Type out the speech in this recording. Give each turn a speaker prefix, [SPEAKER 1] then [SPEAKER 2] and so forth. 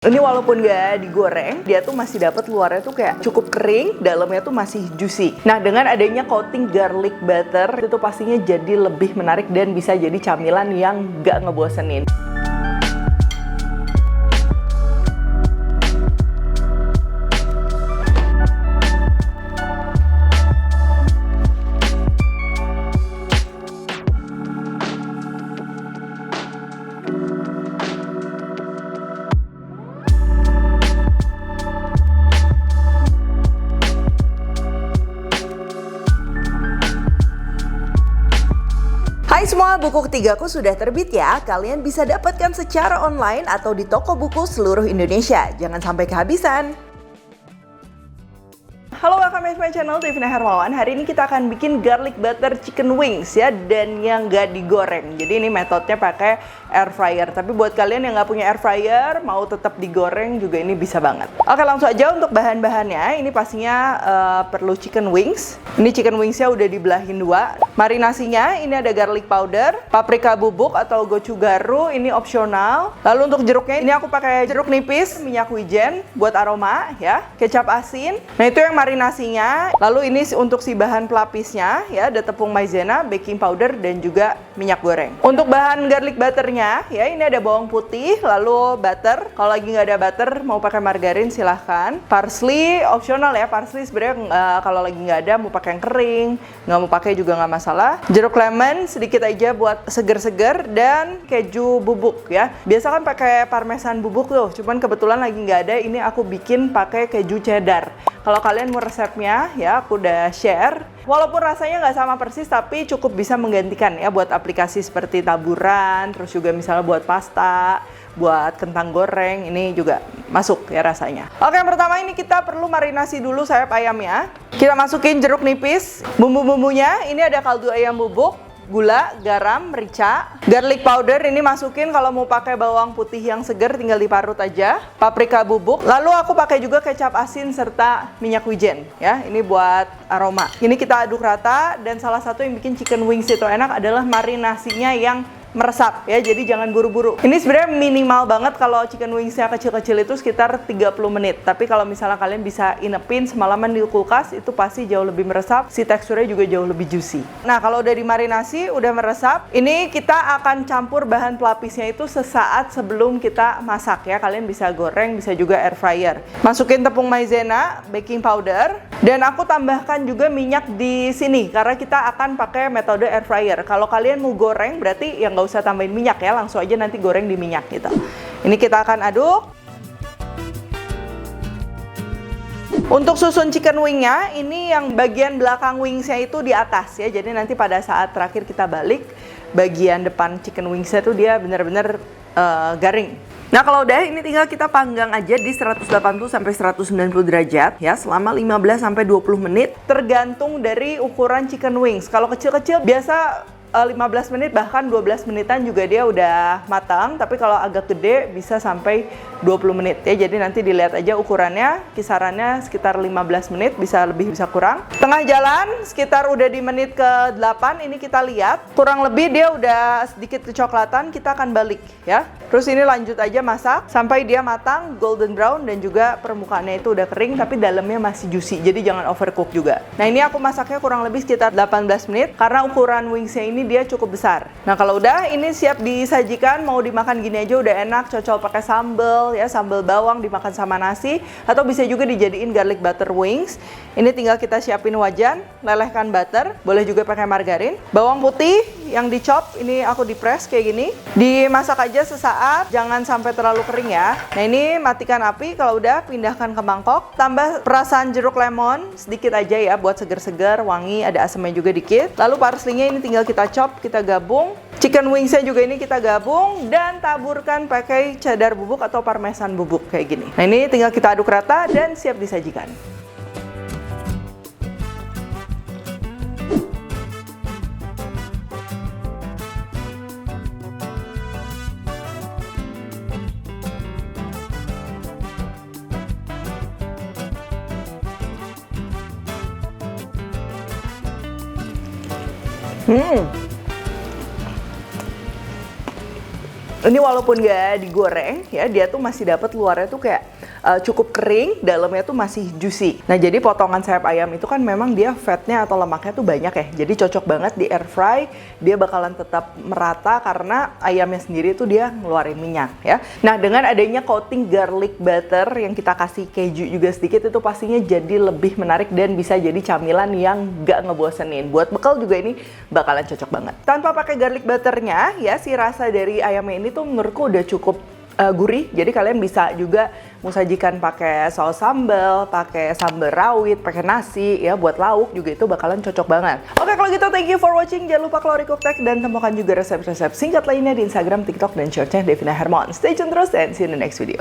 [SPEAKER 1] Ini walaupun nggak digoreng, dia tuh masih dapat luarnya tuh kayak cukup kering, dalamnya tuh masih juicy. Nah, dengan adanya coating garlic butter, itu pastinya jadi lebih menarik dan bisa jadi camilan yang nggak ngebosenin. Hai semua, buku ketigaku sudah terbit ya. Kalian bisa dapatkan secara online atau di toko buku seluruh Indonesia. Jangan sampai kehabisan. Halo, welcome back to my channel, Devina Hermawan. Hari ini kita akan bikin garlic butter chicken wings ya, dan yang nggak digoreng. Jadi ini metodenya pakai air fryer. Tapi buat kalian yang nggak punya air fryer, mau tetap digoreng juga ini bisa banget. Oke, langsung aja untuk bahan-bahannya. Ini pastinya perlu chicken wings. Ini chicken wingsnya udah dibelahin dua. Marinasinya ini ada garlic powder, paprika bubuk atau gochugaru, ini opsional. Lalu untuk jeruknya ini aku pakai jeruk nipis, minyak wijen buat aroma ya, kecap asin. Nah itu yang marinasinya. Lalu ini untuk si bahan pelapisnya ya, ada tepung maizena, baking powder dan juga minyak goreng. Untuk bahan garlic butternya ya, ini ada bawang putih, lalu butter. Kalau lagi nggak ada butter, mau pakai margarin silahkan. Parsley opsional ya, parsley sebenarnya kalau lagi nggak ada mau pakai yang kering, nggak mau pakai juga nggak masalah. Jeruk lemon sedikit aja buat seger-seger, dan keju bubuk ya. Biasa kan pakai parmesan bubuk tuh, cuman kebetulan lagi nggak ada. Ini aku bikin pakai keju cheddar. Kalau kalian mau resepnya ya, aku udah share. Walaupun rasanya nggak sama persis, tapi cukup bisa menggantikan ya buat aplikasi seperti taburan, terus juga misalnya buat pasta, buat kentang goreng, ini juga masuk ya rasanya. Oke, yang pertama ini kita perlu marinasi dulu sayap ayamnya. Kita masukin jeruk nipis, bumbu-bumbunya ini ada kaldu ayam bubuk, gula, garam, merica, garlic powder ini masukin. Kalau mau pakai bawang putih yang segar tinggal diparut aja, paprika bubuk. Lalu aku pakai juga kecap asin serta minyak wijen ya, ini buat aroma. Ini kita aduk rata, dan salah satu yang bikin chicken wings itu enak adalah marinasinya yang meresap ya, jadi jangan buru-buru. Ini sebenarnya minimal banget, kalau chicken wingsnya kecil-kecil itu sekitar 30 menit. Tapi kalau misalnya kalian bisa inepin semalaman di kulkas, itu pasti jauh lebih meresap, si teksturnya juga jauh lebih juicy. Nah, kalau udah dimarinasi, udah meresap, ini kita akan campur bahan pelapisnya itu sesaat sebelum kita masak ya. Kalian bisa goreng, bisa juga air fryer. Masukin tepung maizena, baking powder, dan aku tambahkan juga minyak di sini karena kita akan pakai metode air fryer. Kalau kalian mau goreng berarti yang nggak usah tambahin minyak ya, langsung aja nanti goreng di minyak gitu. Ini kita akan aduk. Untuk susun chicken wingnya, ini yang bagian belakang wingsnya itu di atas ya, jadi nanti pada saat terakhir kita balik, bagian depan chicken wingsnya tuh dia benar-benar garing. Nah kalau udah, ini tinggal kita panggang aja di 180 sampai 190 derajat ya selama 15 sampai 20 menit, tergantung dari ukuran chicken wings. Kalau kecil-kecil biasa 15 menit, bahkan 12 menitan juga dia udah matang. Tapi kalau agak gede bisa sampai 20 menit ya. Jadi nanti dilihat aja ukurannya, kisarannya sekitar 15 menit, bisa lebih bisa kurang. Tengah jalan sekitar udah di menit ke-8, ini kita lihat kurang lebih dia udah sedikit kecoklatan. Kita akan balik ya. Terus ini lanjut aja masak sampai dia matang, golden brown, dan juga permukaannya itu udah kering tapi dalamnya masih juicy. Jadi jangan overcook juga. Nah, ini aku masaknya kurang lebih sekitar 18 menit karena ukuran wingsnya ini dia cukup besar. Nah, kalau udah ini siap disajikan, mau dimakan gini aja udah enak, cocol pakai sambal ya, sambal bawang dimakan sama nasi, atau bisa juga dijadiin garlic butter wings. Ini tinggal kita siapin wajan, lelehkan butter, boleh juga pakai margarin. Bawang putih yang dicop, ini aku di-press kayak gini. Dimasak aja sesaat, jangan sampai terlalu kering ya. Nah, ini matikan api, kalau udah pindahkan ke mangkok. Tambah perasan jeruk lemon sedikit aja ya, buat seger-seger, wangi, ada asamnya juga dikit. Lalu parsleynya ini tinggal kita chop, kita gabung. Chicken wingsnya juga ini kita gabung, dan taburkan pakai cheddar bubuk atau parmesan bubuk kayak gini. Nah, ini tinggal kita aduk rata dan siap disajikan. Ini walaupun nggak digoreng ya, dia tuh masih dapat luarnya tuh kayak cukup kering, dalamnya tuh masih juicy. Nah jadi potongan sayap ayam itu kan memang dia fatnya atau lemaknya tuh banyak ya, jadi cocok banget di air fry. Dia bakalan tetap merata karena ayamnya sendiri tuh dia ngeluarin minyak ya. Nah dengan adanya coating garlic butter yang kita kasih keju juga sedikit, itu pastinya jadi lebih menarik dan bisa jadi camilan yang nggak ngebosenin. Buat bekal juga ini bakalan cocok banget. Tanpa pakai garlic butternya ya, si rasa dari ayamnya ini tuh menurutku udah cukup gurih. Jadi kalian bisa juga sajikan pakai saus sambal, pakai sambal rawit, pakai nasi ya, buat lauk juga itu bakalan cocok banget. Oke kalau gitu thank you for watching. Jangan lupa Glory Cook Tech dan temukan juga resep-resep singkat lainnya di Instagram, TikTok, dan Shortsnya Devina Hermawan. Stay tune terus and see you in the next video.